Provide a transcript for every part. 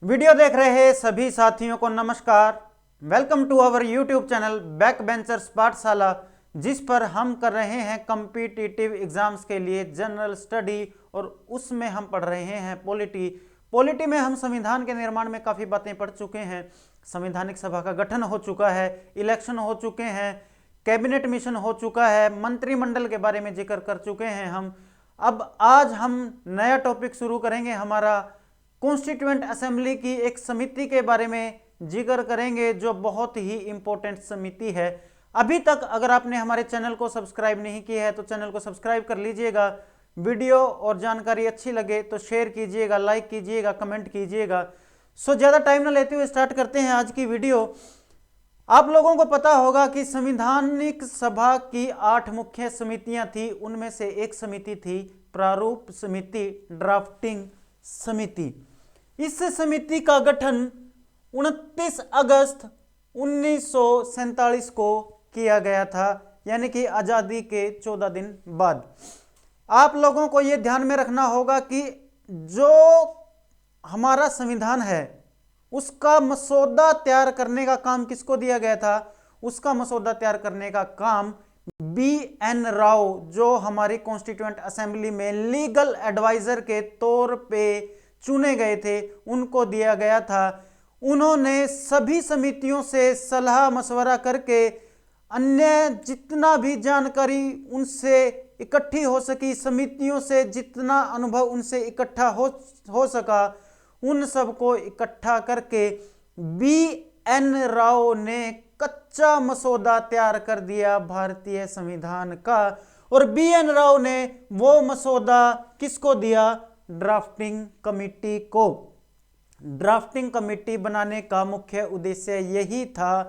Video देख रहे सभी साथियों को नमस्कार। Welcome to our YouTube channel back benchers Pathshala, जिस पर हम कर रहे हैं कम्पिटिटिव एग्जाम्स के लिए जनरल स्टडी और उसमें हम पढ़ रहे हैं पॉलिटी में हम संविधान के निर्माण में काफ़ी बातें पढ़ चुके हैं। संवैधानिक सभा का गठन हो चुका है, इलेक्शन हो चुके हैं, कैबिनेट मिशन हो चुका है, मंत्रिमंडल के बारे में जिक्र कर चुके हैं हम। अब आज हम नया टॉपिक शुरू करेंगे, हमारा कॉन्स्टिट्यूएंट असेंबली की एक समिति के बारे में जिक्र करेंगे जो बहुत ही इंपॉर्टेंट समिति है। अभी तक अगर आपने हमारे चैनल को सब्सक्राइब नहीं किया है तो चैनल को सब्सक्राइब कर लीजिएगा। वीडियो और जानकारी अच्छी लगे तो शेयर कीजिएगा, लाइक कीजिएगा, कमेंट कीजिएगा। सो ज़्यादा टाइम ना लेते हुए स्टार्ट करते हैं आज की वीडियो। आप लोगों को पता होगा कि संवैधानिक सभा की 8 मुख्य समितियां थी, उनमें से एक समिति थी प्रारूप समिति, ड्राफ्टिंग समिति। इस समिति का गठन 29 अगस्त 1947 को किया गया था, यानी कि आज़ादी के 14 दिन बाद। आप लोगों को यह ध्यान में रखना होगा कि जो हमारा संविधान है उसका मसौदा तैयार करने का काम किसको दिया गया था? उसका मसौदा तैयार करने का काम BN राव, जो हमारी कॉन्स्टिट्यूएंट असेंबली में लीगल एडवाइजर के तौर पे चुने गए थे, उनको दिया गया था। उन्होंने सभी समितियों से सलाह मशवरा करके अन्य जितना भी जानकारी उनसे इकट्ठी हो सकी, समितियों से जितना अनुभव उनसे इकट्ठा हो सका, उन सबको इकट्ठा करके BN राव ने कच्चा मसौदा तैयार कर दिया भारतीय संविधान का। और BN राव ने वो मसौदा किसको दिया? ड्राफ्टिंग कमिटी को। ड्राफ्टिंग कमिटी बनाने का मुख्य उद्देश्य यही था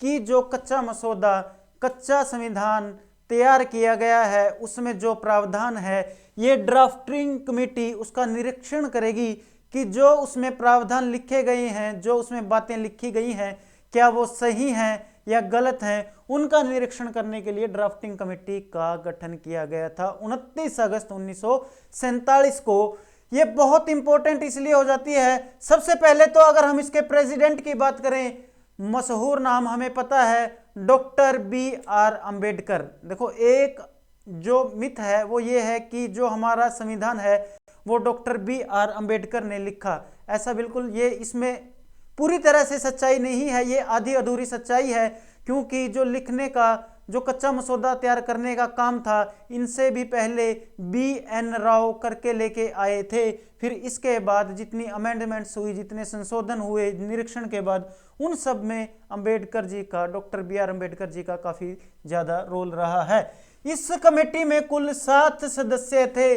कि जो कच्चा मसौदा, कच्चा संविधान तैयार किया गया है उसमें जो प्रावधान है, ये ड्राफ्टिंग कमेटी उसका निरीक्षण करेगी कि जो उसमें प्रावधान लिखे गए हैं, जो उसमें बातें लिखी गई हैं, क्या वो सही हैं या गलत हैं। उनका निरीक्षण करने के लिए ड्राफ्टिंग कमेटी का गठन किया गया था 29 अगस्त 1947 को। ये बहुत इंपॉर्टेंट इसलिए हो जाती है, सबसे पहले तो अगर हम इसके प्रेसिडेंट की बात करें, मशहूर नाम हमें पता है, डॉक्टर BR अम्बेडकर। देखो, एक जो मिथ है वो ये है कि जो हमारा संविधान है वो डॉक्टर BR अम्बेडकर ने लिखा। ऐसा बिल्कुल, ये इसमें पूरी तरह से सच्चाई नहीं है, ये आधी अधूरी सच्चाई है, क्योंकि जो लिखने का, जो कच्चा मसौदा तैयार करने का काम था, इनसे भी पहले BN राव करके लेके आए थे। फिर इसके बाद जितनी अमेंडमेंट्स हुई, जितने संशोधन हुए निरीक्षण के बाद, उन सब में अंबेडकर जी का, डॉक्टर BR अम्बेडकर जी का काफ़ी ज़्यादा रोल रहा है। इस कमेटी में कुल 7 सदस्य थे।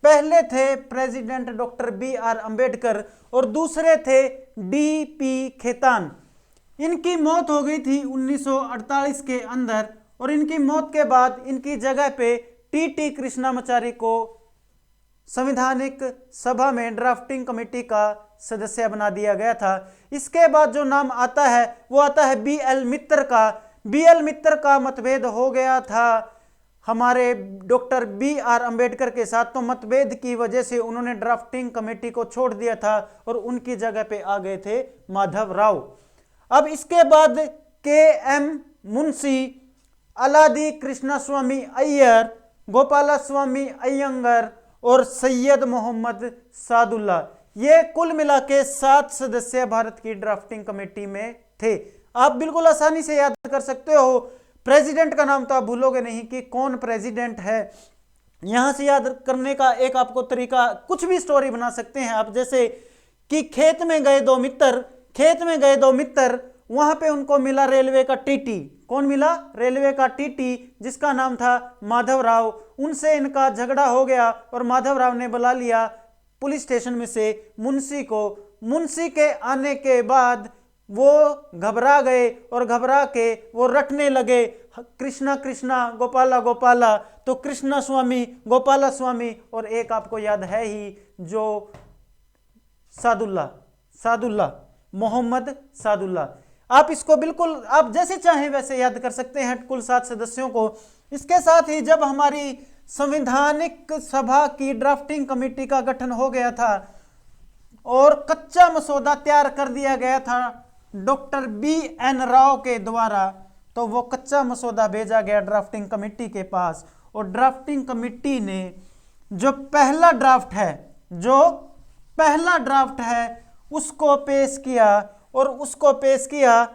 पहले थे प्रेसिडेंट डॉक्टर BR अम्बेडकर और दूसरे थे DP खेतान। इनकी मौत हो गई थी 1948 के अंदर, और इनकी मौत के बाद इनकी जगह पे TT कृष्णामाचारी को संवैधानिक सभा में ड्राफ्टिंग कमेटी का सदस्य बना दिया गया था। इसके बाद जो नाम आता है वो आता है BL मित्तर का। BL मित्तर का मतभेद हो गया था हमारे डॉक्टर BR अम्बेडकर के साथ, तो मतभेद की वजह से उन्होंने ड्राफ्टिंग कमेटी को छोड़ दिया था और उनकी जगह पे आ गए थे माधव राव। अब इसके बाद KM मुंशी, अलादी कृष्णस्वामी अय्यर, गोपाला स्वामी अयंगर और सैयद मोहम्मद सादुल्ला, ये कुल मिला के 7 सदस्य भारत की ड्राफ्टिंग कमेटी में थे। आप बिल्कुल आसानी से याद कर सकते हो। प्रेसिडेंट का नाम तो आप भूलोगे नहीं कि कौन प्रेसिडेंट है। यहां से याद करने का एक आपको तरीका, कुछ भी स्टोरी बना सकते हैं आप, जैसे कि खेत में गए दो मित्र, वहां पे उनको मिला रेलवे का TT। कौन मिला? रेलवे का TT, जिसका नाम था माधव राव। उनसे इनका झगड़ा हो गया और माधव राव ने बुला लिया पुलिस स्टेशन में से मुंशी को। मुंशी के आने के बाद वो घबरा गए और घबरा के वो रटने लगे, कृष्णा कृष्णा गोपाला गोपाला। तो कृष्णा स्वामी, गोपाला स्वामी, और एक आपको याद है ही जो सादुल्ला, मोहम्मद सादुल्ला। आप इसको बिल्कुल आप जैसे चाहें वैसे याद कर सकते हैं, कुल 7 सदस्यों को। इसके साथ ही जब हमारी संवैधानिक सभा की ड्राफ्टिंग कमेटी का गठन हो गया था और कच्चा मसौदा तैयार कर दिया गया था डॉक्टर BN राव के द्वारा। तो वो कच्चा मसौदा भेजा गया ड्राफ्टिंग कमेटी के पास, और ड्राफ्टिंग कमेटी ने जो पहला ड्राफ्ट है उसको पेश किया, और उसको पेश किया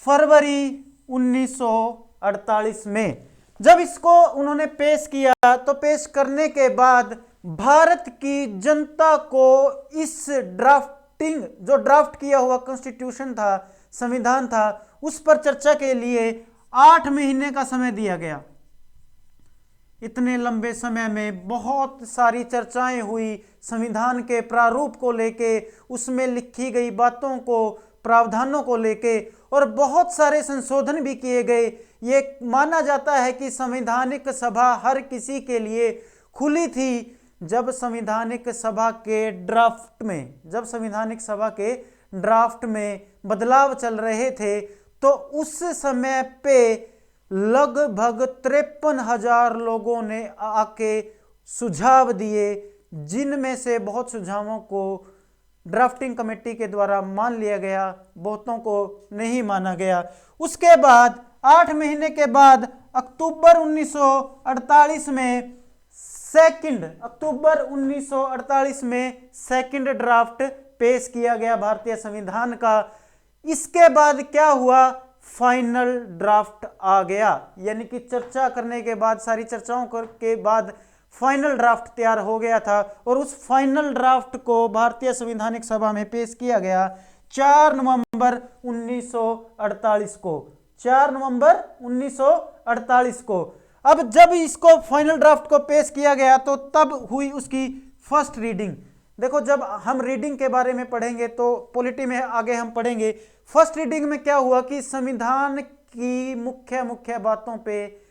फरवरी 1948 में। जब इसको उन्होंने पेश किया तो पेश करने के बाद भारत की जनता को इस जो ड्राफ्ट किया हुआ कॉन्स्टिट्यूशन था, संविधान था, उस पर चर्चा के लिए 8 महीने का समय दिया गया। इतने लंबे समय में बहुत सारी चर्चाएं हुई संविधान के प्रारूप को लेके, उसमें लिखी गई बातों को, प्रावधानों को लेके, और बहुत सारे संशोधन भी किए गए। ये माना जाता है कि संवैधानिक सभा हर किसी के लिए खुली थी। जब संवैधानिक सभा के ड्राफ्ट में बदलाव चल रहे थे, तो उस समय पे लगभग 53,000 लोगों ने आके सुझाव दिए, जिनमें से बहुत सुझावों को ड्राफ्टिंग कमेटी के द्वारा मान लिया गया, बहुतों को नहीं माना गया। उसके बाद 8 महीने के बाद अक्टूबर 1948 में सेकंड ड्राफ्ट पेश किया गया भारतीय संविधान का। इसके बाद क्या हुआ, फाइनल ड्राफ्ट आ गया, यानी कि चर्चा करने के बाद, सारी चर्चाओं के बाद फाइनल ड्राफ्ट तैयार हो गया था। और उस फाइनल ड्राफ्ट को भारतीय संवैधानिक सभा में पेश किया गया 4 नवंबर 1948 को। 4 नवंबर 1948 को। अब जब इसको फाइनल ड्राफ्ट को पेश किया गया तो तब हुई उसकी फर्स्ट रीडिंग। देखो, जब हम रीडिंग के बारे में पढ़ेंगे तो पॉलिटी में आगे हम पढ़ेंगे। फर्स्ट रीडिंग में क्या हुआ कि संविधान की मुख्य बातों पे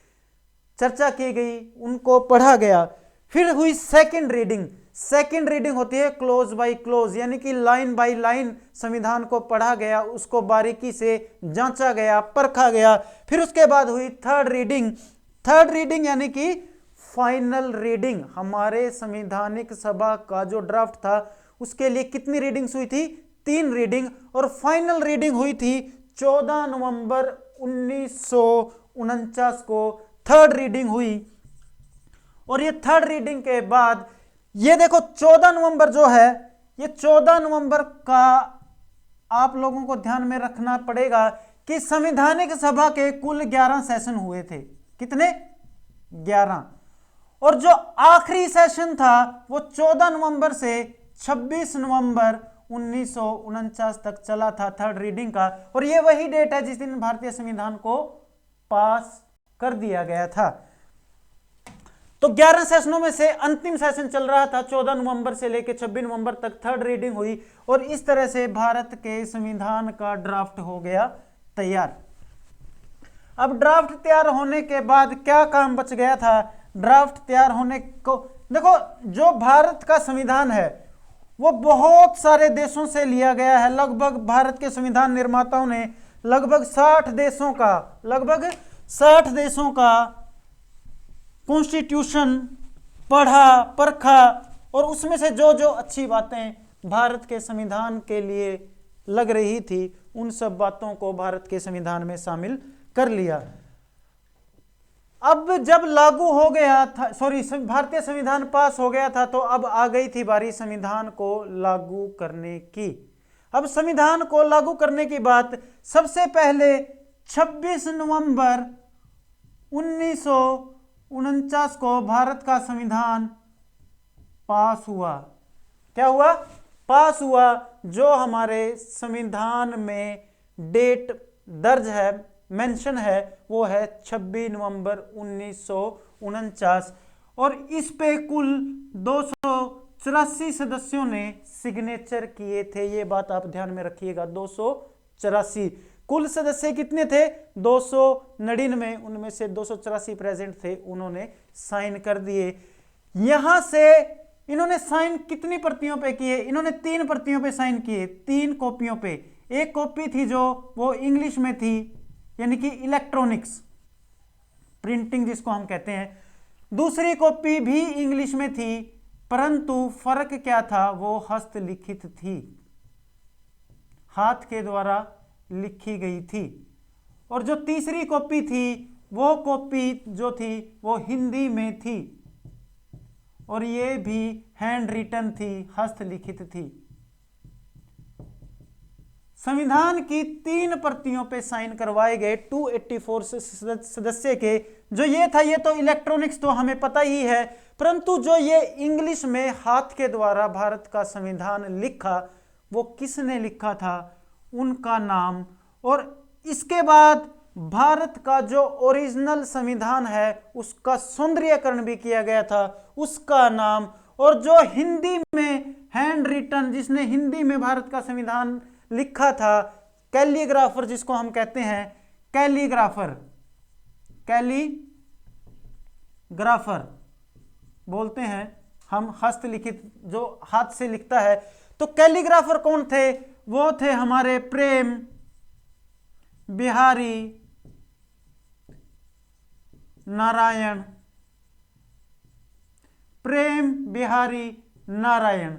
चर्चा की गई, उनको पढ़ा गया। फिर हुई सेकंड रीडिंग। सेकंड रीडिंग होती है क्लोज बाय क्लोज, यानी कि लाइन बाय लाइन संविधान को पढ़ा गया, उसको बारीकी से जांचा गया, परखा गया। फिर उसके बाद हुई थर्ड रीडिंग। थर्ड रीडिंग यानी कि फाइनल रीडिंग। हमारे संवैधानिक सभा का जो ड्राफ्ट था उसके लिए कितनी रीडिंग्स हुई थी? 3 रीडिंग। और फाइनल रीडिंग हुई थी 14 नवंबर 1949 को थर्ड रीडिंग हुई। और ये थर्ड रीडिंग के बाद ये देखो 14 नवंबर जो है, ये 14 नवंबर का आप लोगों को ध्यान में रखना पड़ेगा कि संवैधानिक सभा के कुल 11 सेशन हुए थे। कितने? 11। और जो आखिरी सेशन था वो 14 नवंबर से 26 नवंबर 1949 तक चला था, थर्ड रीडिंग का। और ये वही डेट है जिस दिन भारतीय संविधान को पास कर दिया गया था। तो 11 सेशनों में से अंतिम सेशन चल रहा था 14 नवंबर से लेकर 26 नवंबर तक थर्ड रीडिंग हुई। और इस तरह से भारत के संविधान का ड्राफ्ट हो गया तैयार। अब ड्राफ्ट तैयार होने के बाद क्या काम बच गया था? ड्राफ्ट तैयार होने को देखो, जो भारत का संविधान है वो बहुत सारे देशों से लिया गया है। लगभग भारत के संविधान निर्माताओं ने लगभग 60 देशों का कॉन्स्टिट्यूशन पढ़ा, परखा, और उसमें से जो जो अच्छी बातें भारत के संविधान के लिए लग रही थी उन सब बातों को भारत के संविधान में शामिल कर लिया। अब जब लागू हो गया था, भारतीय संविधान पास हो गया था, तो अब आ गई थी बारी संविधान को लागू करने की। अब संविधान को लागू करने की बात, सबसे पहले 26 नवंबर 1949 को भारत का संविधान पास हुआ। क्या हुआ? पास हुआ। जो हमारे संविधान में डेट दर्ज है, मेंशन है, वो है 26 नवंबर 1949। और इस पे कुल 284 सदस्यों ने सिग्नेचर किए थे। ये बात आप ध्यान में रखिएगा, 284। कुल सदस्य कितने थे? 299। उनमें से 284 प्रेजेंट थे, उन्होंने साइन कर दिए। यहां से इन्होंने साइन कितनी प्रतियों पे किए? इन्होंने 3 प्रतियों पे साइन किए, 3 कॉपियों पे। एक कॉपी थी जो वो इंग्लिश में थी, यानी कि इलेक्ट्रॉनिक्स प्रिंटिंग जिसको हम कहते हैं। दूसरी कॉपी भी इंग्लिश में थी, परंतु फर्क क्या था, वो हस्तलिखित थी, हाथ के द्वारा लिखी गई थी। और जो तीसरी कॉपी थी, वो कॉपी जो थी वो हिंदी में थी, और ये भी हैंड रिटन थी, हस्तलिखित थी। संविधान की 3 प्रतियों पे साइन करवाए गए 284 सदस्य के। जो ये था, ये तो इलेक्ट्रॉनिक्स तो हमें पता ही है, परंतु जो ये इंग्लिश में हाथ के द्वारा भारत का संविधान लिखा, वो किसने लिखा था, उनका नाम। और इसके बाद भारत का जो ओरिजिनल संविधान है उसका सौंदर्यीकरण भी किया गया था, उसका नाम। और जो हिंदी में हैंड रिटन, जिसने हिंदी में भारत का संविधान लिखा था, कैलीग्राफर जिसको हम कहते हैं, कैलीग्राफर, कैलीग्राफर बोलते हैं हम, हस्तलिखित जो हाथ से लिखता है। तो कैलीग्राफर कौन थे, वो थे हमारे प्रेम बिहारी नारायण, प्रेम बिहारी नारायण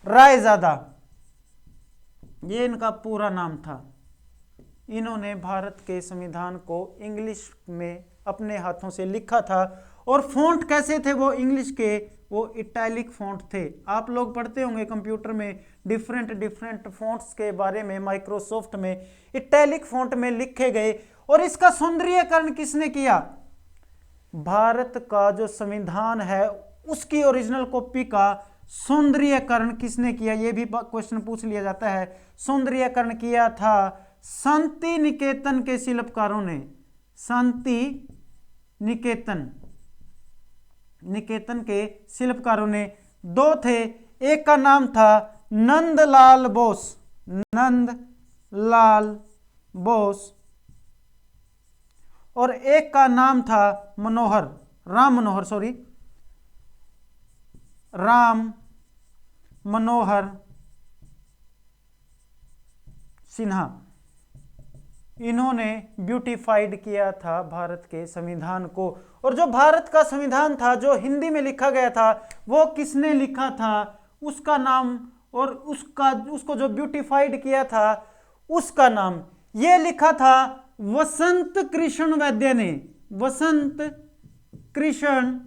रायजादा, ये इनका पूरा नाम था। इन्होंने भारत के संविधान को इंग्लिश में अपने हाथों से लिखा था। और फॉन्ट कैसे थे वो इंग्लिश के, वो इटैलिक फॉन्ट थे। आप लोग पढ़ते होंगे कंप्यूटर में डिफरेंट फॉन्ट्स के बारे में, माइक्रोसॉफ्ट में इटैलिक फॉन्ट में लिखे गए। और इसका सौंदर्यीकरण किसने किया, भारत का जो संविधान है उसकी ओरिजिनल कॉपी का सौंदर्यीकरण किसने किया, यह भी क्वेश्चन पूछ लिया जाता है। सौंदर्यीकरण किया था शांति निकेतन के शिल्पकारों ने, शांति निकेतन के शिल्पकारों ने। 2 थे, एक का नाम था नंदलाल बोस, नंदलाल बोस, और एक का नाम था राम मनोहर सिन्हा। इन्होंने ब्यूटिफाइड किया था भारत के संविधान को। और जो भारत का संविधान था जो हिंदी में लिखा गया था, वो किसने लिखा था, उसका नाम, और उसको जो ब्यूटिफाइड किया था उसका नाम, ये लिखा था वसंत कृष्ण वैद्य ने, वसंत कृष्ण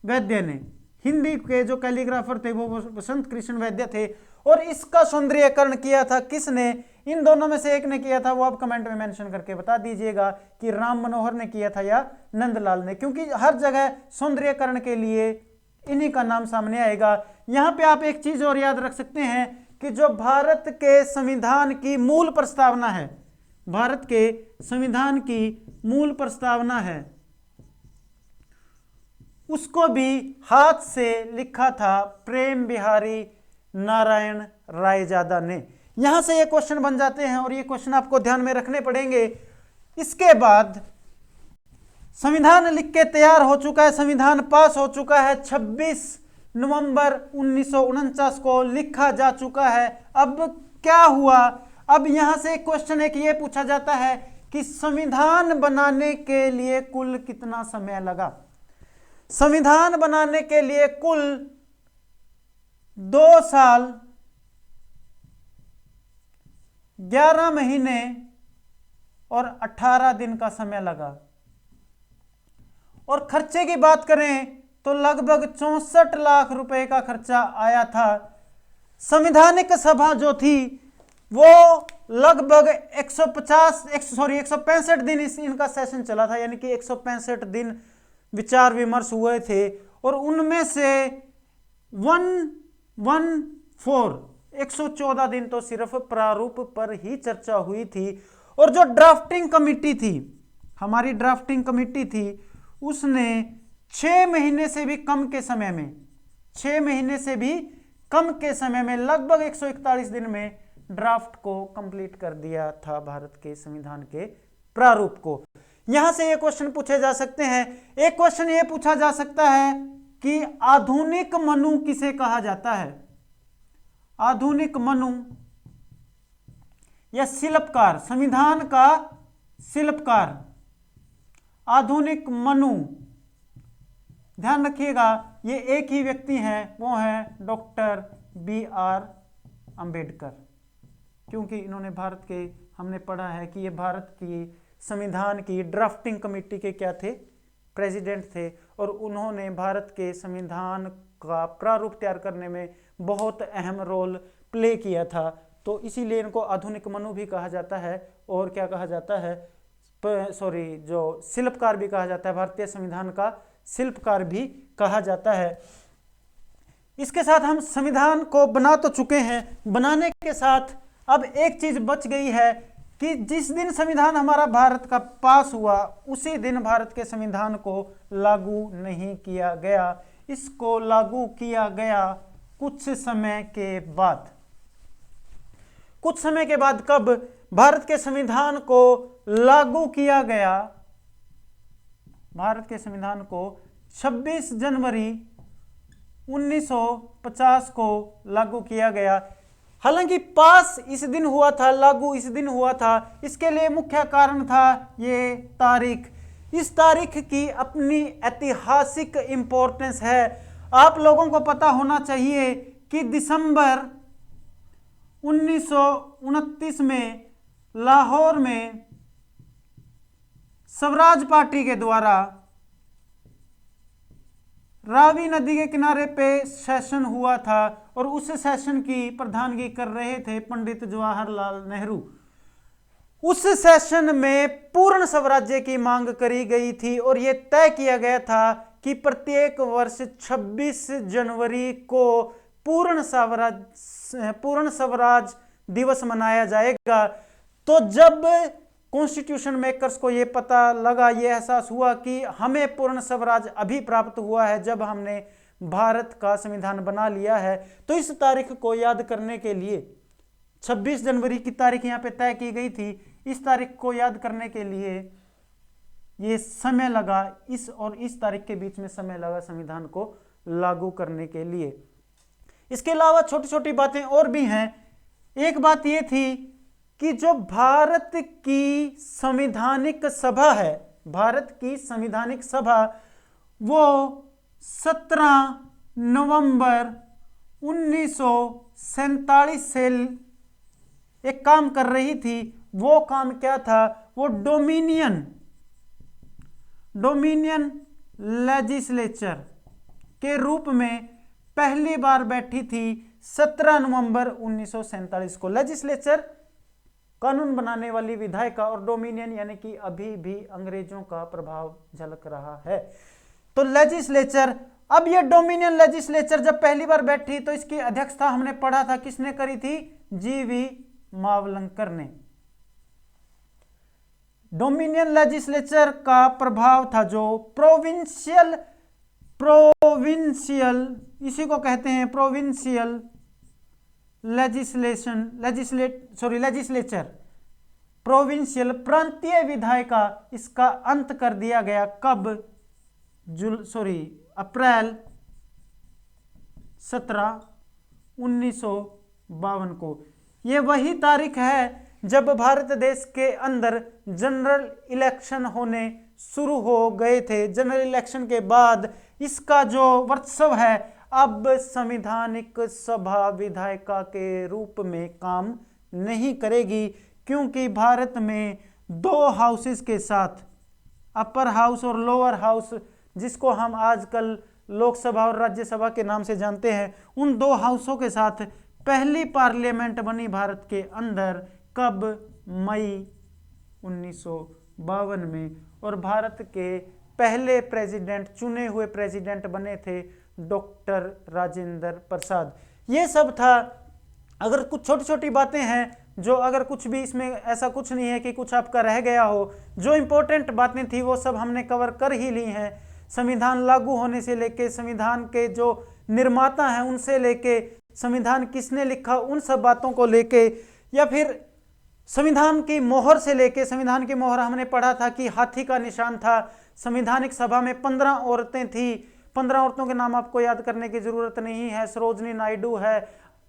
वैद्य ने। हिंदी के जो कैलीग्राफर थे वो वसंत कृष्ण वैद्य थे। और इसका सौंदर्यीकरण किया था किसने, इन दोनों में से एक ने किया था, वो आप कमेंट में मेंशन करके बता दीजिएगा कि राम मनोहर ने किया था या नंदलाल ने, क्योंकि हर जगह सौंदर्यीकरण के लिए इन्हीं का नाम सामने आएगा। यहां पे आप एक चीज और याद रख सकते हैं कि जो भारत के संविधान की मूल प्रस्तावना है, भारत के संविधान की मूल प्रस्तावना है, उसको भी हाथ से लिखा था प्रेम बिहारी नारायण रायजादा ने। यहां से ये क्वेश्चन बन जाते हैं और ये क्वेश्चन आपको ध्यान में रखने पड़ेंगे। इसके बाद संविधान लिख के तैयार हो चुका है, संविधान पास हो चुका है, 26 नवंबर 1949 को लिखा जा चुका है। अब क्या हुआ, अब यहां से क्वेश्चन एक ये पूछा जाता है कि संविधान बनाने के लिए कुल कितना समय लगा। संविधान बनाने के लिए कुल 2 साल 11 महीने और 18 दिन का समय लगा। और खर्चे की बात करें तो लगभग 64 लाख रुपए का खर्चा आया था। संवैधानिक सभा जो थी वो लगभग 165 दिन इनका सेशन चला था, यानी कि 165 दिन विचार विमर्श हुए थे। और उनमें से 114 दिन तो सिर्फ प्रारूप पर ही चर्चा हुई थी। और जो ड्राफ्टिंग कमेटी थी, हमारी ड्राफ्टिंग कमेटी थी, उसने 6 महीने से भी कम के समय में, 6 महीने से भी कम के समय में लगभग 141 दिन में ड्राफ्ट को कंप्लीट कर दिया था भारत के संविधान के प्रारूप को। यहां से ये क्वेश्चन पूछे जा सकते हैं। एक क्वेश्चन ये पूछा जा सकता है कि आधुनिक मनु किसे कहा जाता है। आधुनिक मनु या शिल्पकार, संविधान का शिल्पकार, आधुनिक मनु, ध्यान रखिएगा ये एक ही व्यक्ति हैं, वो हैं डॉक्टर BR अंबेडकर। क्योंकि इन्होंने भारत के, हमने पढ़ा है कि ये भारत की संविधान की ड्राफ्टिंग कमेटी के क्या थे, प्रेसिडेंट थे, और उन्होंने भारत के संविधान का प्रारूप तैयार करने में बहुत अहम रोल प्ले किया था। तो इसीलिए इनको आधुनिक मनु भी कहा जाता है, और क्या कहा जाता है, जो शिल्पकार भी कहा जाता है, भारतीय संविधान का शिल्पकार भी कहा जाता है। इसके साथ हम संविधान को बना तो चुके हैं, बनाने के साथ अब एक चीज बच गई है कि जिस दिन संविधान हमारा भारत का पास हुआ उसी दिन भारत के संविधान को लागू नहीं किया गया। इसको लागू किया गया कुछ समय के बाद। कुछ समय के बाद कब भारत के संविधान को लागू किया गया? भारत के संविधान को 26 जनवरी 1950 को लागू किया गया। हालांकि पास इस दिन हुआ था, लागू इस दिन हुआ था, इसके लिए मुख्य कारण था ये तारीख। इस तारीख की अपनी ऐतिहासिक इंपॉर्टेंस है। आप लोगों को पता होना चाहिए कि दिसंबर 1929 में लाहौर में स्वराज पार्टी के द्वारा रावी नदी के किनारे पे सेशन हुआ था, और उस सेशन की प्रधानगी कर रहे थे पंडित जवाहरलाल नेहरू। उस सेशन में पूर्ण स्वराज्य की मांग करी गई थी, और यह तय किया गया था कि प्रत्येक वर्ष 26 जनवरी को पूर्ण स्वराज दिवस मनाया जाएगा। तो जब कॉन्स्टिट्यूशन मेकर्स को यह पता लगा, यह एहसास हुआ कि हमें पूर्ण स्वराज अभी प्राप्त हुआ है जब हमने भारत का संविधान बना लिया है, तो इस तारीख को याद करने के लिए 26 जनवरी की तारीख यहाँ पे तय की गई थी। इस तारीख को याद करने के लिए ये समय लगा, इस और इस तारीख के बीच में समय लगा संविधान को लागू करने के लिए। इसके अलावा छोटी छोटी बातें और भी हैं। एक बात यह थी कि जो भारत की संवैधानिक सभा है, भारत की संवैधानिक सभा, वो 17 नवंबर 1947 से एक काम कर रही थी। वो काम क्या था? वो डोमिनियन लेजिस्लेचर के रूप में पहली बार बैठी थी 17 नवंबर 1947 को। लेजिस्लेचर कानून बनाने वाली विधायिका, और डोमिनियन यानी कि अभी भी अंग्रेजों का प्रभाव झलक रहा है। तो लेजिस्लेचर, अब ये डोमिनियन लेजिस्लेचर जब पहली बार बैठी तो इसकी अध्यक्षता हमने पढ़ा था किसने करी थी? GV मावलंकर ने। डोमिनियन लेजिस्लेचर का प्रभाव था जो प्रोविंशियल, इसी को कहते हैं प्रोविंशियल लेजिस्लेचर, प्रोविंशियल प्रांतीय विधायिका, इसका अंत कर दिया गया कब? अप्रैल 17, 1952 को। यह वही तारीख है जब भारत देश के अंदर जनरल इलेक्शन होने शुरू हो गए थे। जनरल इलेक्शन के बाद इसका जो वर्चस्व है अब संवैधानिक सभा विधायिका के रूप में काम नहीं करेगी, क्योंकि भारत में 2 हाउसेस के साथ, अपर हाउस और लोअर हाउस, जिसको हम आजकल लोकसभा और राज्यसभा के नाम से जानते हैं, उन 2 हाउसों के साथ पहली पार्लियामेंट बनी भारत के अंदर कब? मई 1952 में। और भारत के पहले प्रेसिडेंट, चुने हुए प्रेसिडेंट बने थे डॉक्टर राजेंद्र प्रसाद। ये सब था। अगर कुछ छोटी छोटी बातें हैं जो, अगर कुछ भी इसमें ऐसा कुछ नहीं है कि कुछ आपका रह गया हो, जो इंपॉर्टेंट बातें थी वो सब हमने कवर कर ही ली हैं। संविधान लागू होने से लेके, संविधान के जो निर्माता हैं उनसे लेके, संविधान किसने लिखा उन सब बातों को लेके, या फिर संविधान की मोहर से लेके, संविधान की मोहर हमने पढ़ा था कि हाथी का निशान था। संविधानिक सभा में 15 औरतें थी। 15 औरतों के नाम आपको याद करने की जरूरत नहीं है। सरोजनी नायडू है,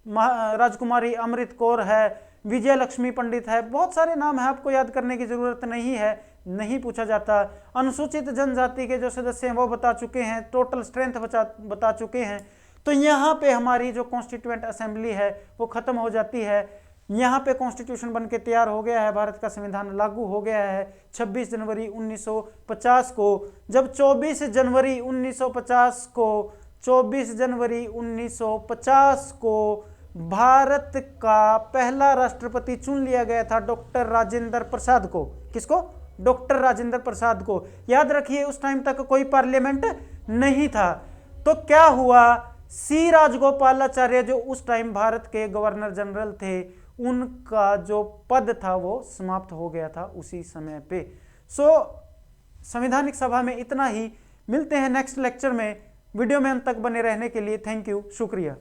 राजकुमारी अमृत कौर है, विजय लक्ष्मी पंडित है, बहुत सारे नाम है, आपको याद करने की जरूरत नहीं है। नहीं पूछा जाता। अनुसूचित जनजाति के जो सदस्य हैं वो बता चुके हैं, टोटल स्ट्रेंथ बता चुके हैं। तो यहाँ पे हमारी जो कॉन्स्टिट्यूएंट असेंबली है वो खत्म हो जाती है। यहाँ पे कॉन्स्टिट्यूशन बन के तैयार हो गया है, भारत का संविधान लागू हो गया है 26 जनवरी 1950 को। जब 24 जनवरी 1950 को भारत का पहला राष्ट्रपति चुन लिया गया था डॉक्टर राजेंद्र प्रसाद को। किसको? डॉक्टर राजेंद्र प्रसाद को। याद रखिए उस टाइम तक कोई पार्लियामेंट नहीं था। तो क्या हुआ, सी राजगोपालाचार्य जो उस टाइम भारत के गवर्नर जनरल थे, उनका जो पद था वो समाप्त हो गया था उसी समय पे। संवैधानिक सभा में इतना ही। मिलते हैं नेक्स्ट लेक्चर में। वीडियो में अंत तक बने रहने के लिए थैंक यू, शुक्रिया।